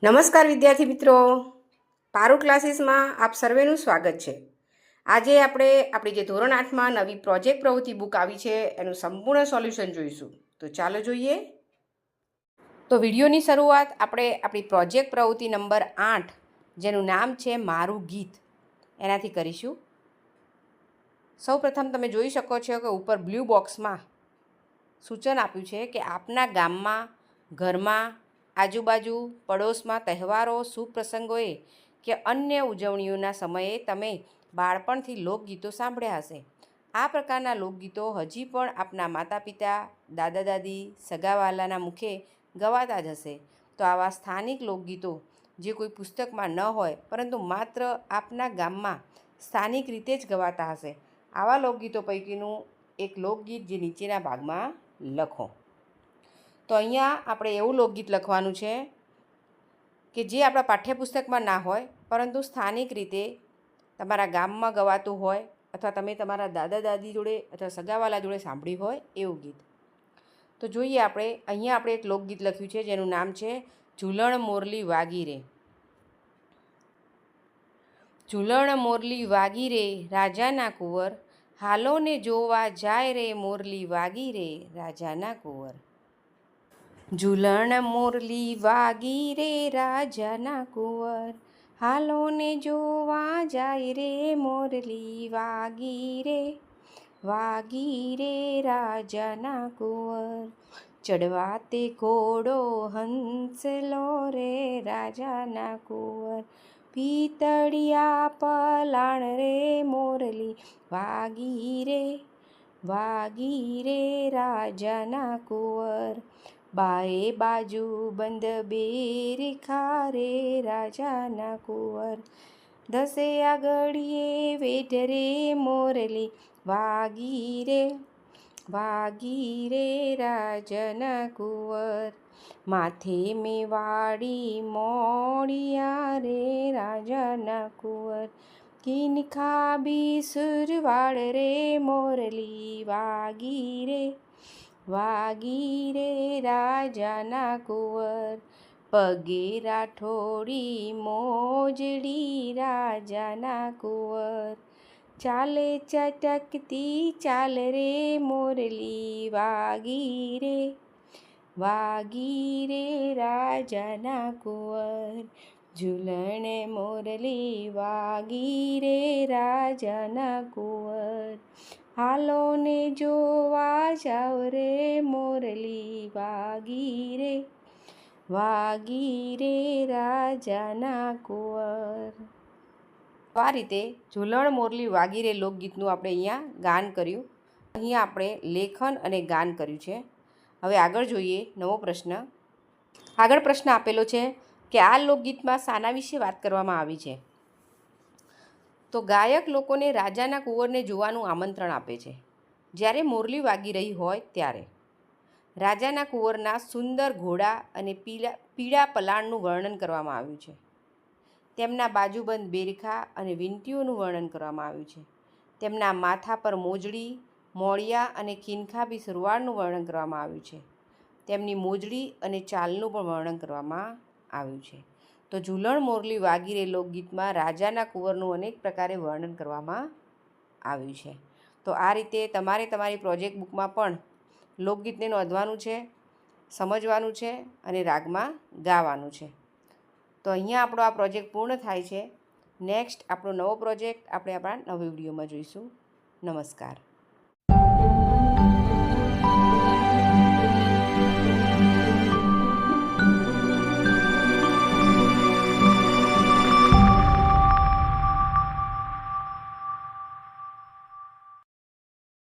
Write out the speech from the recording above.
નમસ્કાર વિદ્યાર્થી મિત્રો, પારુ ક્લાસીસમાં આપ સર્વેનું સ્વાગત છે। આજે આપણે આપણી જે ધોરણ 8માં નવી પ્રોજેક્ટ પ્રવૃત્તિ બુક આવી છે એનું સંપૂર્ણ સોલ્યુશન જોઈશું। તો ચાલો જોઈએ। તો વિડીયોની શરૂઆત આપણે આપણી પ્રોજેક્ટ પ્રવૃત્તિ નંબર 8 જેનું નામ છે મારું ગીત એનાથી કરીશું। સૌપ્રથમ તમે જોઈ શકો છો કે ઉપર બ્લુ બોક્સમાં સૂચન આપ્યું છે કે આપના ગામમાં, ઘરમાં, આજુબાજુ, પડોશમાં તહેવારો, શુભ પ્રસંગોએ કે અન્ય ઉજવણીઓના સમયે તમે બાળપણથી લોકગીતો સાંભળ્યા હશે। આ પ્રકારના લોકગીતો હજી પણ આપના માતા પિતા, દાદા દાદી, સગાવાલાના મુખે ગવાતા જ હશે। તો આવા સ્થાનિક લોકગીતો જે કોઈ પુસ્તકમાં ન હોય પરંતુ માત્ર આપના ગામમાં સ્થાનિક રીતે જ ગવાતા હશે, આવા લોકગીતો પૈકીનું એક લોકગીત જે નીચેના ભાગમાં લખો। તો અહીંયા આપણે એવું લોકગીત લખવાનું છે કે જે આપણા પાઠ્યપુસ્તકમાં ના હોય પરંતુ સ્થાનિક રીતે તમારા ગામમાં ગવાતું હોય અથવા તમે તમારા દાદા દાદી જોડે અથવા સગાવાલા જોડે સાંભળ્યું હોય એવું ગીત। તો જોઈએ અહીંયા આપણે એક લોકગીત લખ્યું છે જેનું નામ છે ઝૂલણ મોરલી વાગી રે। ઝૂલણ મોરલી વાગી રે રાજાના કુંવર, હાલોને જોવા જાય રે મોરલી વાગી રે રાજાના કુંવર। ઝૂલણ મોરલી વાગી રે રાજાના કુંવર, હાલોને જોવા જાય રે મોરલી વાગી રે રાજાના કુંવર। ચડવા તે ઘોડો હંસલો રે રાજાના કુંવર, પિતળિયા પલાણ રે મોરલી વાગી રે રાજાના કુંવર। બાએ બાજુ બંધ બેરખા રે રાજાના કુંવર, દસે આગળીએ વેઢ રે મોરલી વાગી રે રાજાના કુંવર। માથે મેવાડી મોડિયા રે રાજાના કુંવર, કિનખા બીસુરવાળ રે મોરલી વાગી રે રાજાના કુંવર। પગે રાઠોડી મોજડી રાજાના કુંવર, ચાલે ચટકતી ચાલ રે મોરલી વાગી રે રાજાના કુંવર। ઝૂલણ મોરલી વાગી રે રાજાના કુંવર, હાલોને જોવા જાવ રે મોરલી વાગી રે રાજાના કુંવર। આ રીતે ઝૂલણ મોરલી વાગી રે લોકગીતનું આપણે અહીંયા ગાન કર્યું। અહીંયા આપણે લેખન અને ગાન કર્યું છે। હવે આગળ જોઈએ નવો પ્રશ્ન। આગળ પ્રશ્ન આપેલો છે કે આ લોકગીતમાં શાના વિશે વાત કરવામાં આવી છે? તો ગાયક લોકોને રાજાના કુંવરને જોવાનું આમંત્રણ આપે છે જ્યારે મોરલી વાગી રહી હોય ત્યારે। રાજાના કુંવરના સુંદર ઘોડા અને પીળા પલાણનું વર્ણન કરવામાં આવ્યું છે। તેમના બાજુબંધ બેરખા અને વીંટીઓનું વર્ણન કરવામાં આવ્યું છે। તેમના માથા પર મોજડી, મોળિયા અને કિનખાબી સુરવાળનું વર્ણન કરવામાં આવ્યું છે। તેમની મોજડી અને ચાલનું પણ વર્ણન કરવામાં આવ્યું છે। તો ઝૂલણ મોરલી વાગી રે લોકગીતમાં રાજાના કુંવરનું અનેક પ્રકારે વર્ણન કરવામાં આવ્યું છે। તો આ રીતે તમારે તમારી પ્રોજેક્ટ બુકમાં પણ લોકગીતને નોંધવાનું છે, સમજવાનું છે અને રાગમાં ગાવાનું છે। તો અહીંયા આપણો આ પ્રોજેક્ટ પૂર્ણ થાય છે। નેક્સ્ટ આપણો નવો પ્રોજેક્ટ આપણે આપણા નવા વિડીયોમાં જોઈશું। નમસ્કાર।